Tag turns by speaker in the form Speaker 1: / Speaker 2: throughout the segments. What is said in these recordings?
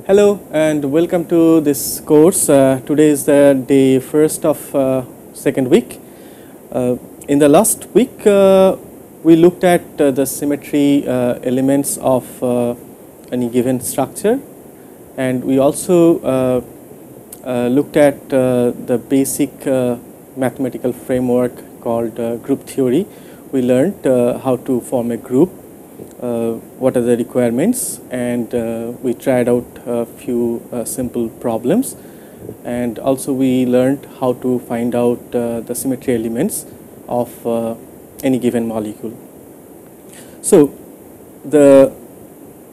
Speaker 1: Hello and welcome to this course. Today is the day first of second week. In the last week we looked at the symmetry elements of any given structure, and we also looked at the basic mathematical framework called group theory. We learned how to form a group, what are the requirements, and we tried out a few simple problems, and also we learned how to find out the symmetry elements of any given molecule. So the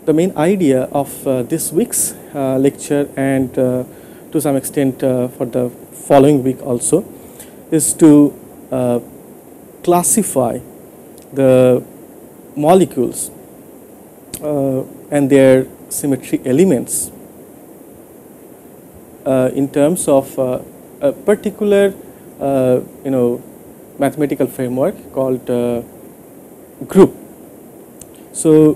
Speaker 1: main idea of this week's lecture, and to some extent for the following week also, is to classify the molecules and their symmetry elements in terms of a particular mathematical framework called group. So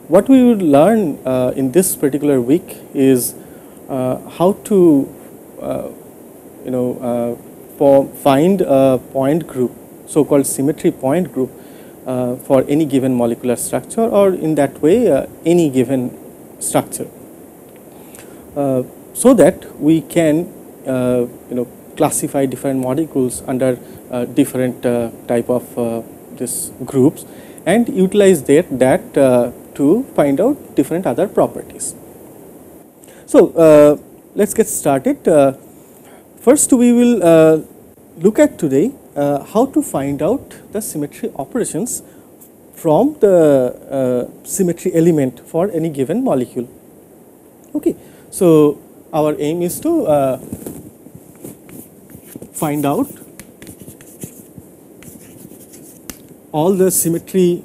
Speaker 1: what we would learn in this particular week is how to find a point group, so-called symmetry point group, for any given molecular structure, or in that way any given structure, so that we can classify different molecules under different type of this groups, and utilize that to find out different other properties. So let's get started. First we will look at today how to find out the symmetry operations from the symmetry element for any given molecule. Okay, so our aim is to find out all the symmetry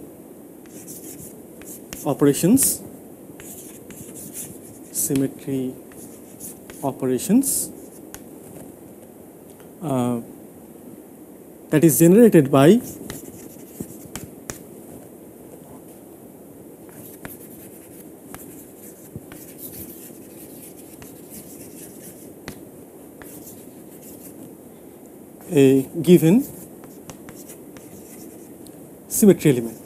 Speaker 1: operations that is generated by a given symmetry element.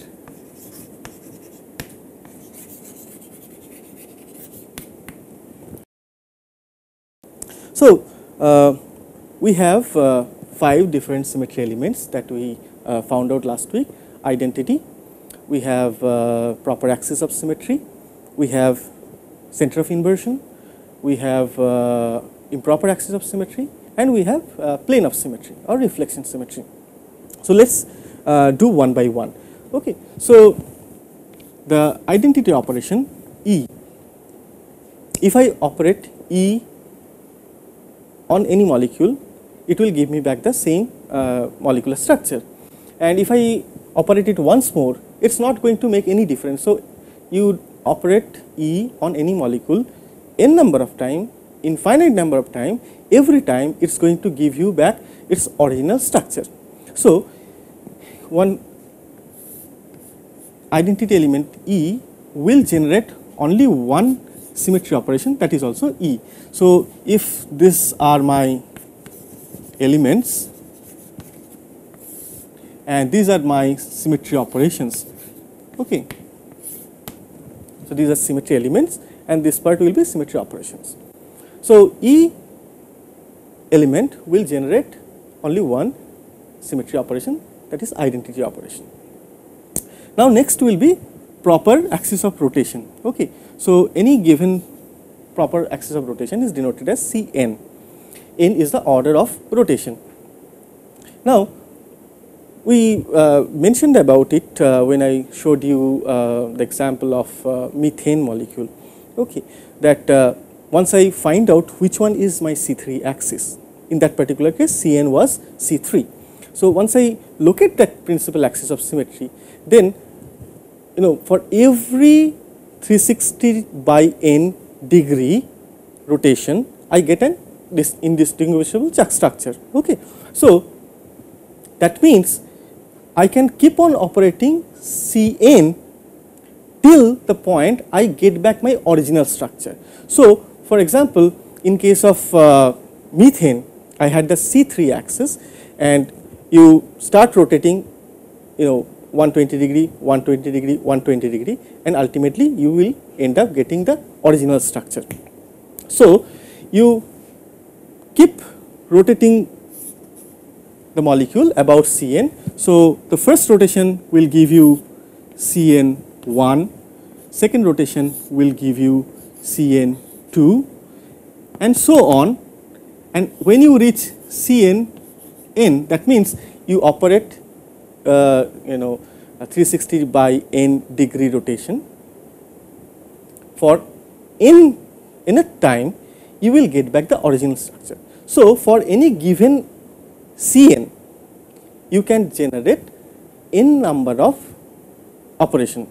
Speaker 1: So we have 5 different symmetry elements that we found out last week. Identity, we have proper axis of symmetry, we have center of inversion, we have improper axis of symmetry, and we have plane of symmetry or reflection symmetry. So let's do one by one. Okay, so the identity operation E, if I operate E on any molecule, it will give me back the same molecular structure, and if I operate it once more, it's not going to make any difference. So you operate E on any molecule n number of time, infinite number of time, every time it's going to give you back its original structure. So one identity element E will generate only one symmetry operation, that is also E. So if these are my elements and these are my symmetry operations, okay, so these are symmetry elements and this part will be symmetry operations. So E element will generate only one symmetry operation, that is identity operation. Now next will be proper axis of rotation. Okay, so any given proper axis of rotation is denoted as Cn. N is the order of rotation. Now we mentioned about it when I showed you the example of methane molecule. Okay, that once I find out which one is my C3 axis, in that particular case Cn was C3. So once I locate that principal axis of symmetry, then for every 360 by n degree rotation, I get an this indistinguishable Church structure. Okay. So, that means I can keep on operating Cn till the point I get back my original structure. So, for example, in case of methane, I had the C3 axis, and you start rotating, 120 degree, 120 degree, 120 degree, and ultimately you will end up getting the original structure. So, you keep rotating the molecule about Cn. So, the first rotation will give you Cn1, second rotation will give you Cn2, and so on. And when you reach Cn, that means you operate a 360 by n degree rotation. For n a time, you will get back the original structure. So, for any given Cn, you can generate n number of operation.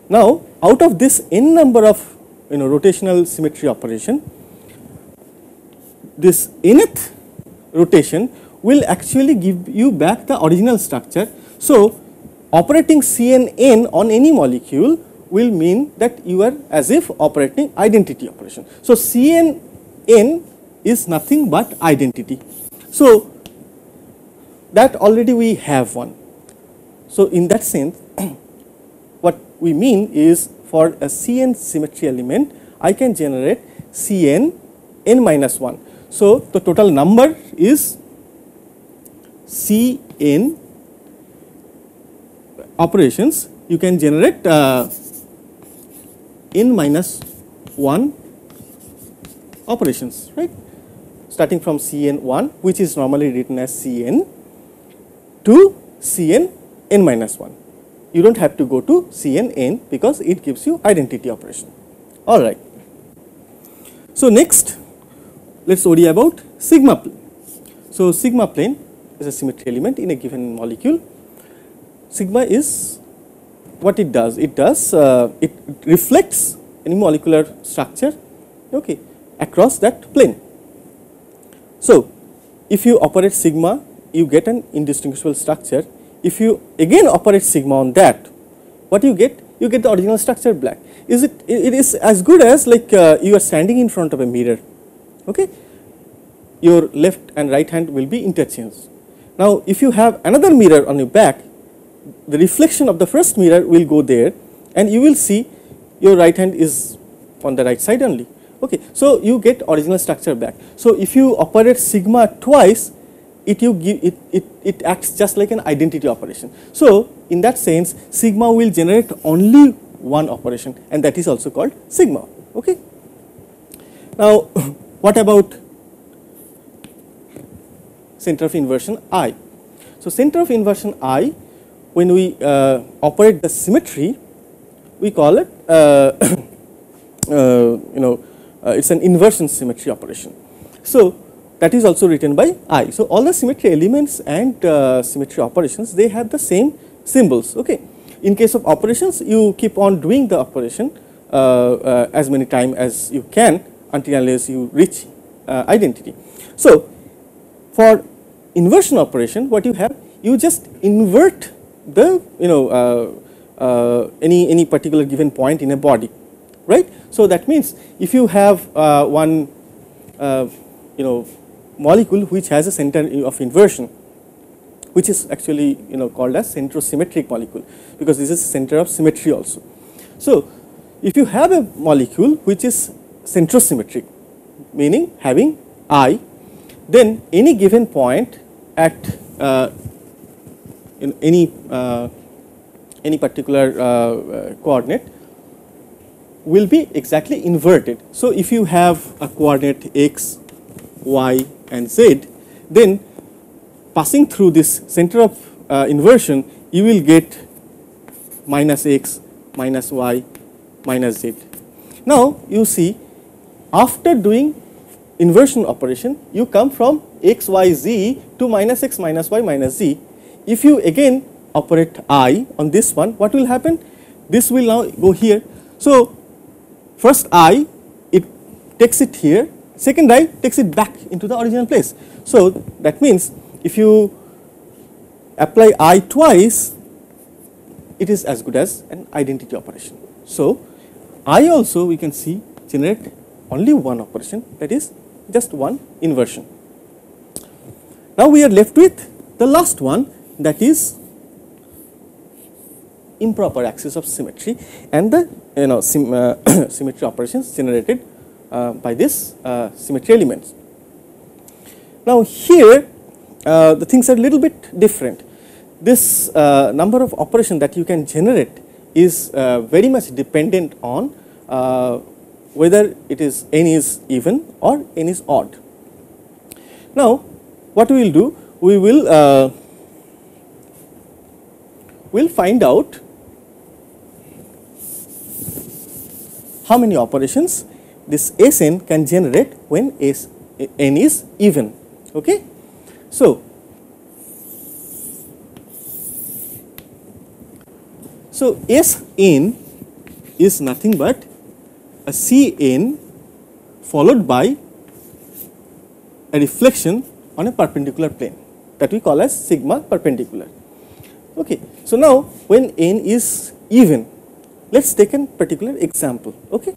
Speaker 1: Now, out of this n number of rotational symmetry operation, this nth rotation will actually give you back the original structure. So, operating Cn on any molecule will mean that you are as if operating identity operation. So, Cn is nothing but identity. So, that already we have one. So, in that sense, what we mean is for a Cn symmetry element, I can generate Cn n minus 1. So, the total number is Cn operations. You can generate n minus 1 operations, right, starting from Cn1, which is normally written as Cn, to Cn n minus 1. You do not have to go to Cn because it gives you identity operation. All right. So, next let us worry about sigma plane. So, sigma plane is a symmetry element in a given molecule. Sigma is what it does. It reflects any molecular structure, okay, across that plane. So, if you operate sigma, you get an indistinguishable structure. If you again operate sigma on that, what you get? You get the original structure black. It is as good as like you are standing in front of a mirror. Okay, your left and right hand will be interchanged. Now, if you have another mirror on your back, the reflection of the first mirror will go there, and you will see your right hand is on the right side only. Okay, so you get original structure back. So, if you operate sigma twice, it acts just like an identity operation. So, in that sense, sigma will generate only one operation, and that is also called sigma. Okay. Now, what about center of inversion I? So, center of inversion I, when we operate the symmetry, we call it it's an inversion symmetry operation. So, that is also written by I. So, all the symmetry elements and symmetry operations, they have the same symbols. Okay. In case of operations, you keep on doing the operation as many times as you can until unless you reach identity. So, for inversion operation, what you have, you just invert the any particular given point in a body, right. So, that means if you have one molecule which has a center of inversion, which is actually called as centrosymmetric molecule, because this is center of symmetry also. So, if you have a molecule which is centrosymmetric, meaning having I, then any given point at in any particular coordinate will be exactly inverted. So, if you have a coordinate x, y and z, then passing through this center of inversion, you will get minus x, minus y, minus z. Now, you see, after doing inversion operation, you come from x, y, z to minus x, minus y, minus z. If you again operate I on this one, what will happen? This will now go here. So, first I, it takes it here, second I takes it back into the original place. So that means if you apply I twice, it is as good as an identity operation. So I also we can see generate only one operation, that is just one inversion. Now we are left with the last one, that is improper axis of symmetry and the symmetry operations generated by this symmetry elements. Now here the things are a little bit different. This number of operations that you can generate is very much dependent on whether it is n is even or n is odd. Now what we will do, we will find out how many operations this Sn can generate when n is even. Okay? So Sn is nothing but a Cn followed by a reflection on a perpendicular plane that we call as sigma perpendicular. Okay. So now when n is even, let us take a particular example. Okay.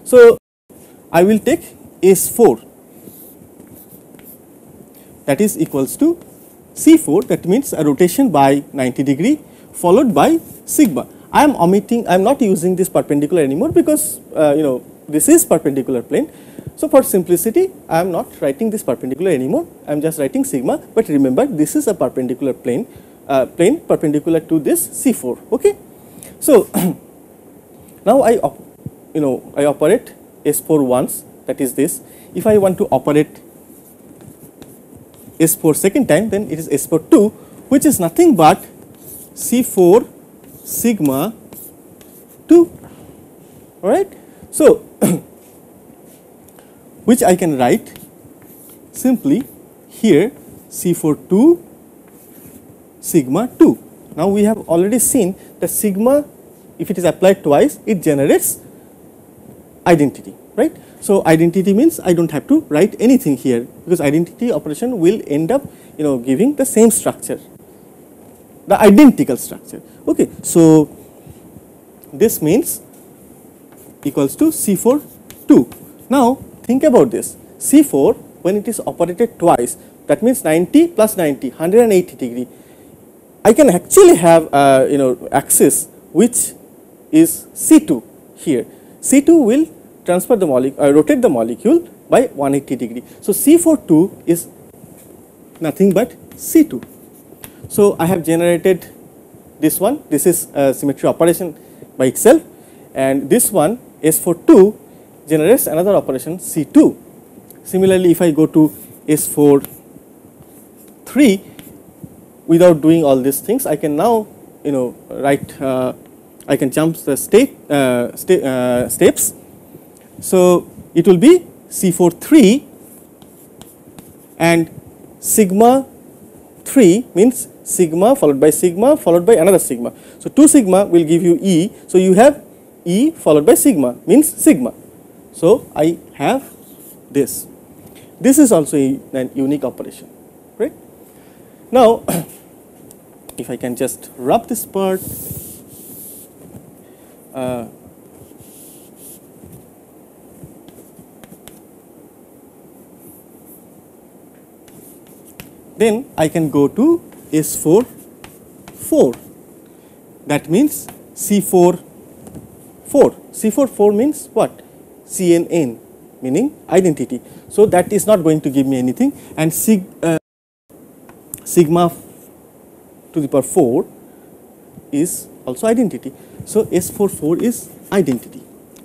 Speaker 1: So I will take S4, that is equals to C4, that means a rotation by 90 degree followed by sigma. I am omitting, I am not using this perpendicular anymore because this is perpendicular plane. So for simplicity I am not writing this perpendicular anymore, I am just writing sigma, but remember this is a perpendicular plane, perpendicular to this C4. Okay. So now I operate S4 once, that is this. If I want to operate S4 second time, then it is S4 2, which is nothing but C4 sigma 2. Alright. So which I can write simply here C4 2 sigma 2. Now we have already seen that sigma, if it is applied twice, it generates identity, right? So identity means I don't have to write anything here because identity operation will end up giving the same structure, the identical structure. Okay. So this means equals to C4 2. Now think about this, C4 when it is operated twice, that means 90 plus 90, 180 degree. I can actually have axis which is C2 here. C2 will transfer the molecule, rotate the molecule by 180 degree. So C42 is nothing but C2. So I have generated this one. This is a symmetry operation by itself, and this one S42 generates another operation C2. Similarly, if I go to S43, without doing all these things, I can now write. I can jump the steps. So it will be C43 and sigma 3 means sigma followed by another sigma. So 2 sigma will give you E. So you have E followed by sigma means sigma. So I have this. This is also an unique operation, right? Now if I can just rub this part. Then I can go to S4 4. That means C4 4. C4 4 means what? CNN meaning identity. So that is not going to give me anything, and sigma to the power 4 is also identity. So S4 4 is identity.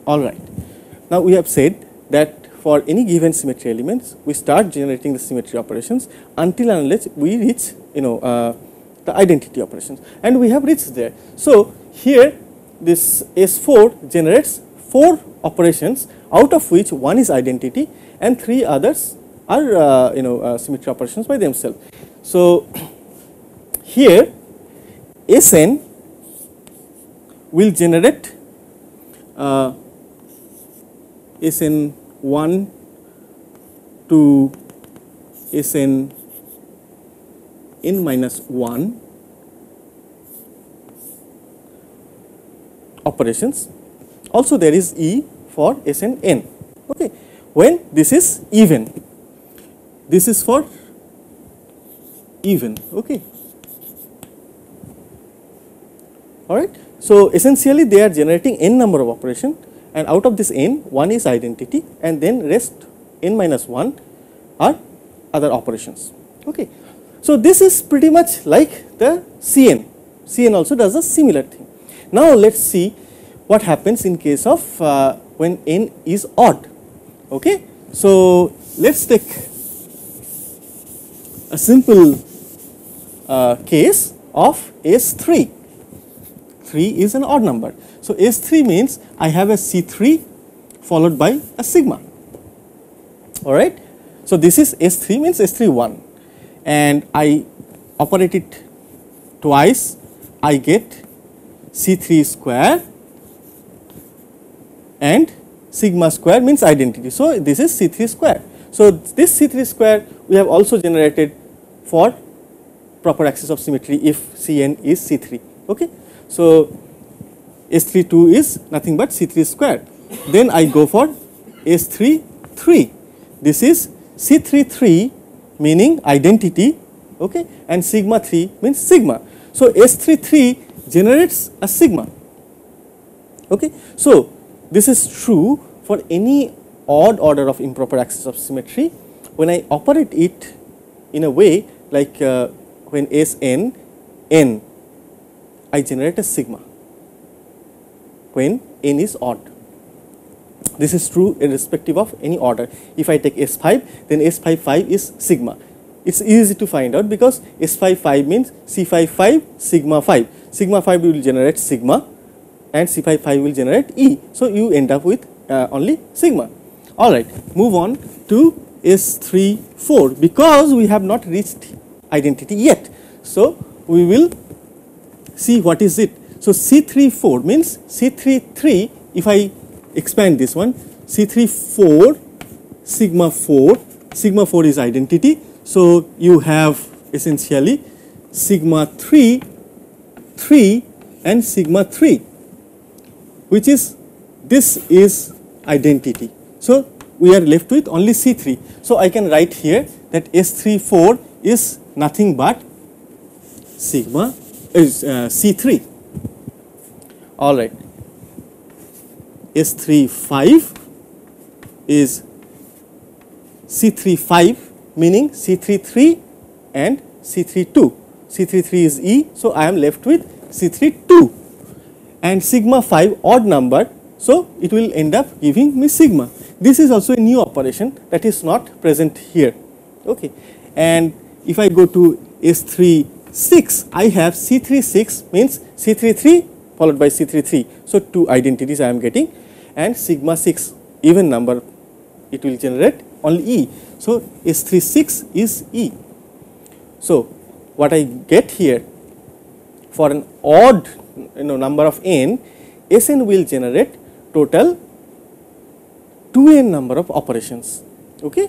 Speaker 1: Alright. Now we have said that for any given symmetry elements, we start generating the symmetry operations until and unless we reach the identity operations, and we have reached there. So here this S4 generates 4 operations, out of which one is identity and 3 others are symmetry operations by themselves. So here Sn will generate 1 to Sn n minus 1 operations. Also there is E for Sn n. Okay. When this is even, this is for even. Okay. Alright. So essentially they are generating n number of operation, and out of this n, one is identity, and then rest n minus 1 are other operations. Okay. So this is pretty much like the Cn. Cn also does a similar thing. Now let's see what happens in case of when n is odd. Okay. So let's take a simple case of S3. 3 is an odd number. So S3 means I have a C3 followed by a sigma. Alright. So this is S3 means S3 1, and I operate it twice, I get C3 square and sigma square means identity. So this is C3 square. So this C3 square we have also generated for proper axis of symmetry if Cn is C3. Okay. So S32 is nothing but C3 square. Then I go for S3 3. This is C3 3 meaning identity, okay, and sigma 3 means sigma. So S3 3 generates a sigma. Okay. So this is true for any odd order of improper axis of symmetry. When I operate it in a way like when Sn n, I generate a sigma when n is odd. This is true irrespective of any order. If I take S5, then S5 5 is sigma. It's easy to find out because S5 5 means C5 5 sigma 5. Sigma 5 will generate sigma and C5 5 will generate E. So you end up with only sigma. Alright, move on to S3 4 because we have not reached identity yet. So we will see what is it. So C3 4 means C3 3, if I expand this one, C3 4 sigma 4, sigma 4 is identity. So you have essentially sigma 3 3 and sigma 3, which is, this is identity. So we are left with only C3. So I can write here that S3 4 is nothing but sigma is C3. Alright. S3 5 is C3 5 meaning C3 3 and C3 2. C3 3 is E, so I am left with C3 2, and sigma 5 odd number, so it will end up giving me sigma. This is also a new operation that is not present here. Okay. And if I go to S3 6, I have C3 6 means C3 3 followed by C3 3. So two identities I am getting, and sigma 6 even number, it will generate only E. So S3 6 is E. So what I get here, for an odd number of n, Sn will generate total 2n number of operations. Okay.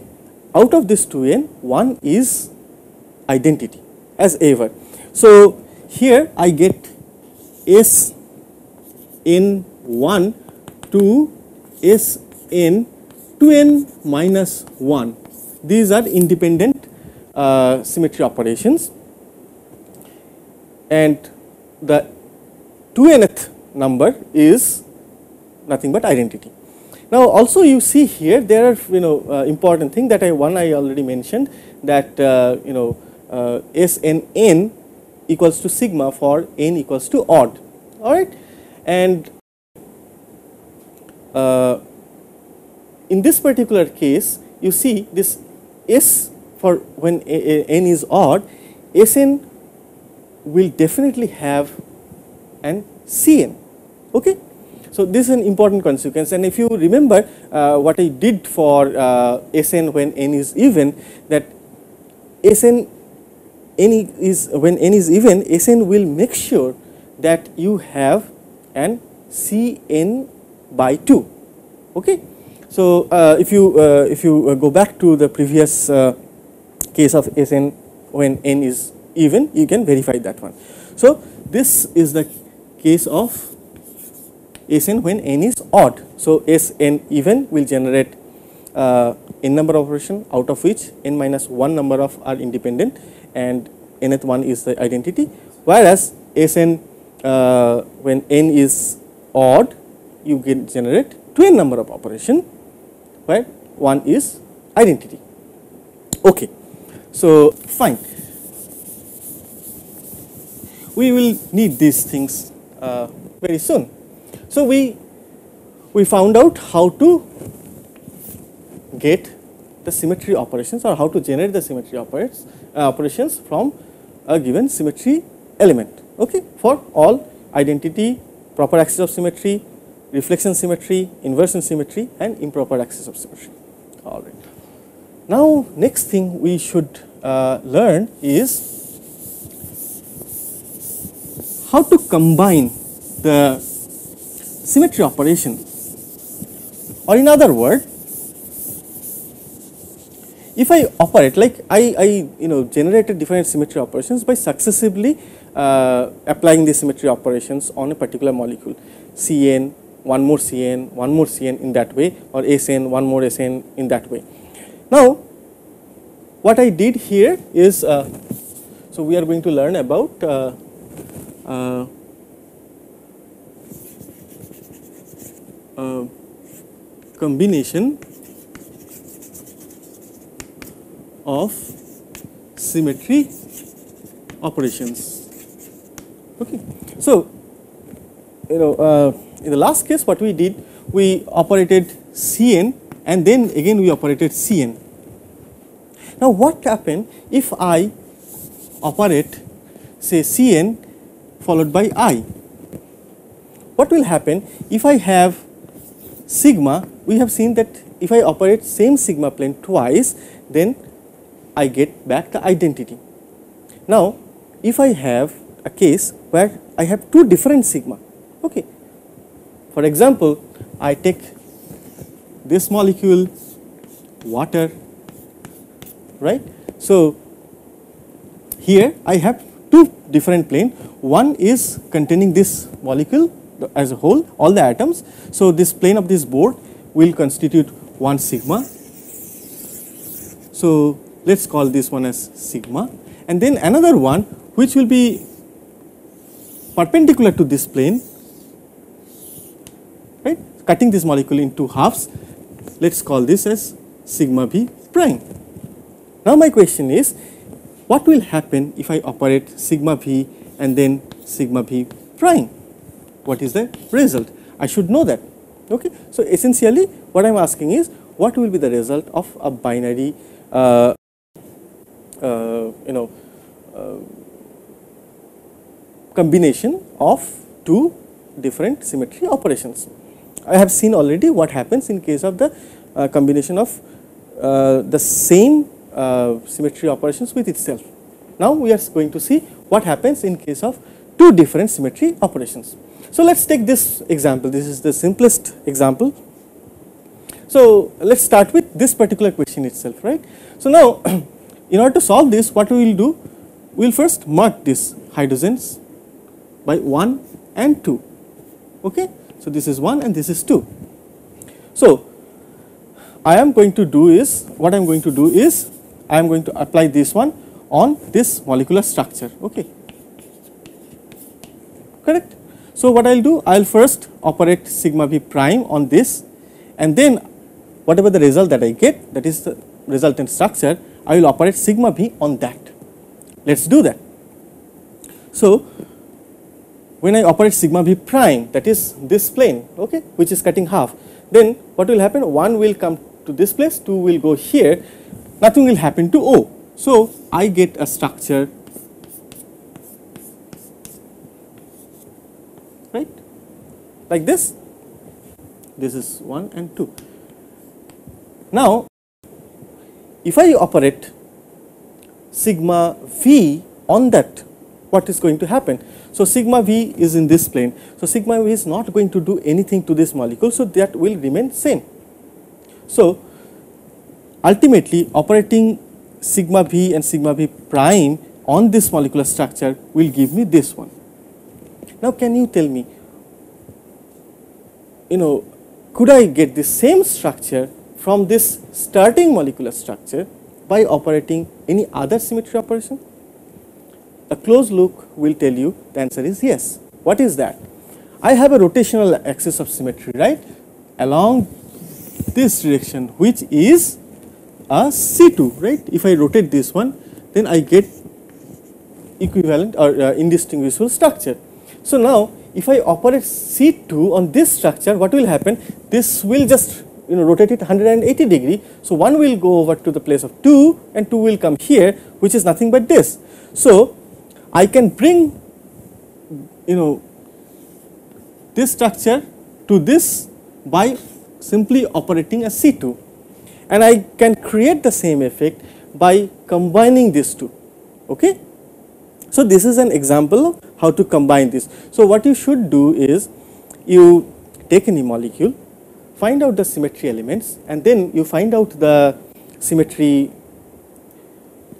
Speaker 1: Out of this 2n, one is identity as ever. So here I get Sn1 to Sn 2n minus 1. These are independent symmetry operations, and the 2nth number is nothing but identity. Now also you see here there are important thing that I already mentioned, that Sn equals to sigma for n equals to odd. Alright, and in this particular case you see this S for when n is odd, Sn will definitely have an Cn. Okay. So this is an important consequence, and if you remember what I did for Sn when n is even, that Sn when n is even, Sn will make sure that you have an Cn by 2. Okay. So if you go back to the previous case of Sn when n is even, you can verify that one. So this is the case of Sn when n is odd. So Sn even will generate n number of operations, out of which n minus 1 number of are independent and nth one is the identity, whereas Sn when n is odd, you can generate 2n number of operation where one is identity. Okay, so fine. We will need these things very soon. So we found out how to get the symmetry operations or how to generate the symmetry operations from a given symmetry element. Okay, for all identity, proper axis of symmetry, reflection symmetry, inversion symmetry, and improper axis of symmetry. All right. Now, next thing we should learn is how to combine the symmetry operation, or in other words, if I operate like I generated different symmetry operations by successively applying the symmetry operations on a particular molecule, Cn, one more Cn, one more Cn in that way, or Sn, one more Sn in that way. Now, what I did here is, so we are going to learn about combination of symmetry operations. Okay. So, in the last case what we did, we operated Cn and then again we operated Cn. Now, what happened if I operate say Cn followed by I? What will happen if I have sigma? We have seen that if I operate same sigma plane twice, then I get back the identity. Now, if I have a case where I have two different sigma, okay. For example, I take this molecule, water, right. So, here I have two different plane. One is containing this molecule as a whole, all the atoms. So, this plane of this board will constitute one sigma. So, let us call this one as sigma, and then another one which will be perpendicular to this plane, right, cutting this molecule into halves. Let us call this as sigma v prime. Now, my question is, what will happen if I operate sigma v and then sigma v prime? What is the result? I should know that. Okay. So, essentially what I am asking is, what will be the result of a binary combination of two different symmetry operations? I have seen already what happens in case of the combination of the same symmetry operations with itself. Now, we are going to see what happens in case of two different symmetry operations. So, let us take this example. This is the simplest example. So, let us start with this particular question itself, right. So, now in order to solve this, what we will do, we will first mark these hydrogens by 1 and 2. Okay. So, this is 1 and this is 2. So, I am going to do is, what I am going to do is, I am going to apply this one on this molecular structure. Okay. Correct. So, what I will do, I will first operate sigma v prime on this, and then whatever the result that I get, that is the resultant structure, I will operate sigma v on that. Let us do that. So, when I operate sigma v prime, that is this plane, okay, which is cutting half, then what will happen? 1 will come to this place, 2 will go here, nothing will happen to O. So, I get a structure, right, like this. This is 1 and 2. Now, if I operate sigma v on that, what is going to happen? So, sigma v is in this plane. So, sigma v is not going to do anything to this molecule. So, that will remain same. So ultimately operating sigma v and sigma v prime on this molecular structure will give me this one. Now can you tell me, could I get the same structure from this starting molecular structure by operating any other symmetry operation? A close look will tell you the answer is yes. What is that? I have a rotational axis of symmetry, right, along this direction, which is a C2, right? If I rotate this one, then I get equivalent or indistinguishable structure. So now if I operate C2 on this structure, what will happen? This will just rotate it 180 degree. So one will go over to the place of 2 and 2 will come here, which is nothing but this. So I can bring this structure to this by simply operating a C2, and I can create the same effect by combining these two. Okay? So this is an example of how to combine this. So what you should do is you take any molecule, find out the symmetry elements, and then you find out the symmetry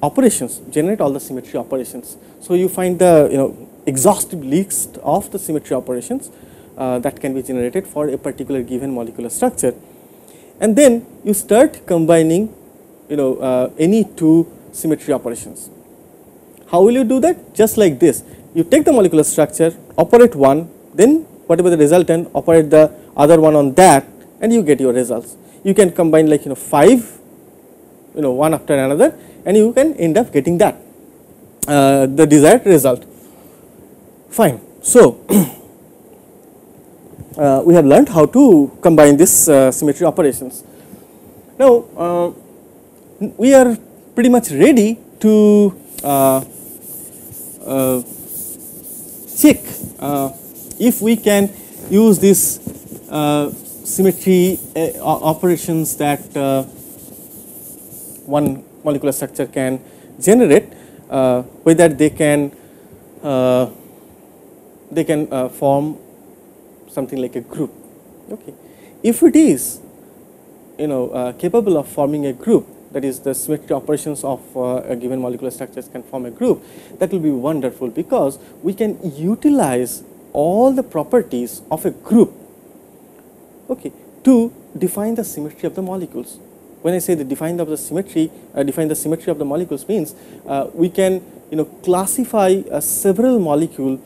Speaker 1: operations, generate all the symmetry operations. So you find the exhaustive list of the symmetry operations that can be generated for a particular given molecular structure, and then you start combining any two symmetry operations. How will you do that? Just like this. You take the molecular structure, operate one, then whatever the resultant, operate the other one on that, and you get your results. You can combine like 5 one after another, and you can end up getting that the desired result. Fine. So we have learned how to combine this symmetry operations. Now we are pretty much ready to check if we can use this symmetry operations that one molecular structure can generate, whether they can form something like a group. Okay, if it is capable of forming a group, that is the symmetry operations of a given molecular structures can form a group, that will be wonderful, because we can utilize all the properties of a group, okay, to define the symmetry of the molecules. When I say define the symmetry of the molecules means we can classify several molecule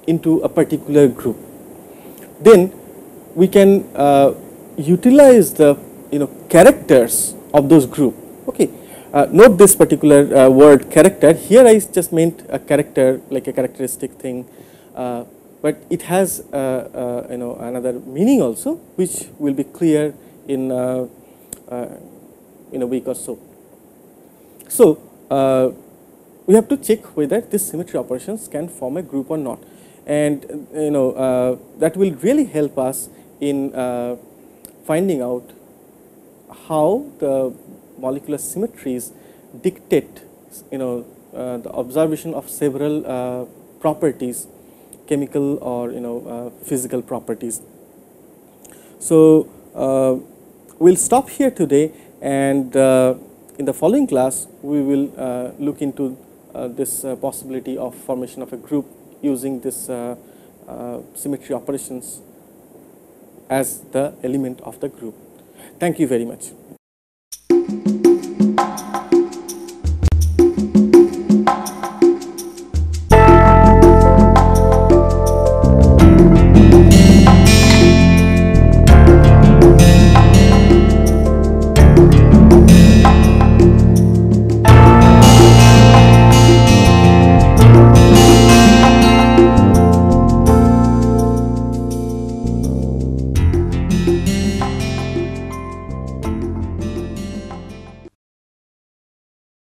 Speaker 1: into a particular group. Then we can utilize the characters of those group. Okay, note this particular word character. Here I just meant a character, like a characteristic thing, but it has another meaning also, which will be clear in a week or so. So we have to check whether this symmetry operations can form a group or not, and that will really help us in finding out how the molecular symmetries dictate the observation of several properties, chemical or physical properties. So we'll stop here today, and in the following class we will look into this possibility of formation of a group using this symmetry operations as the element of the group. Thank you very much.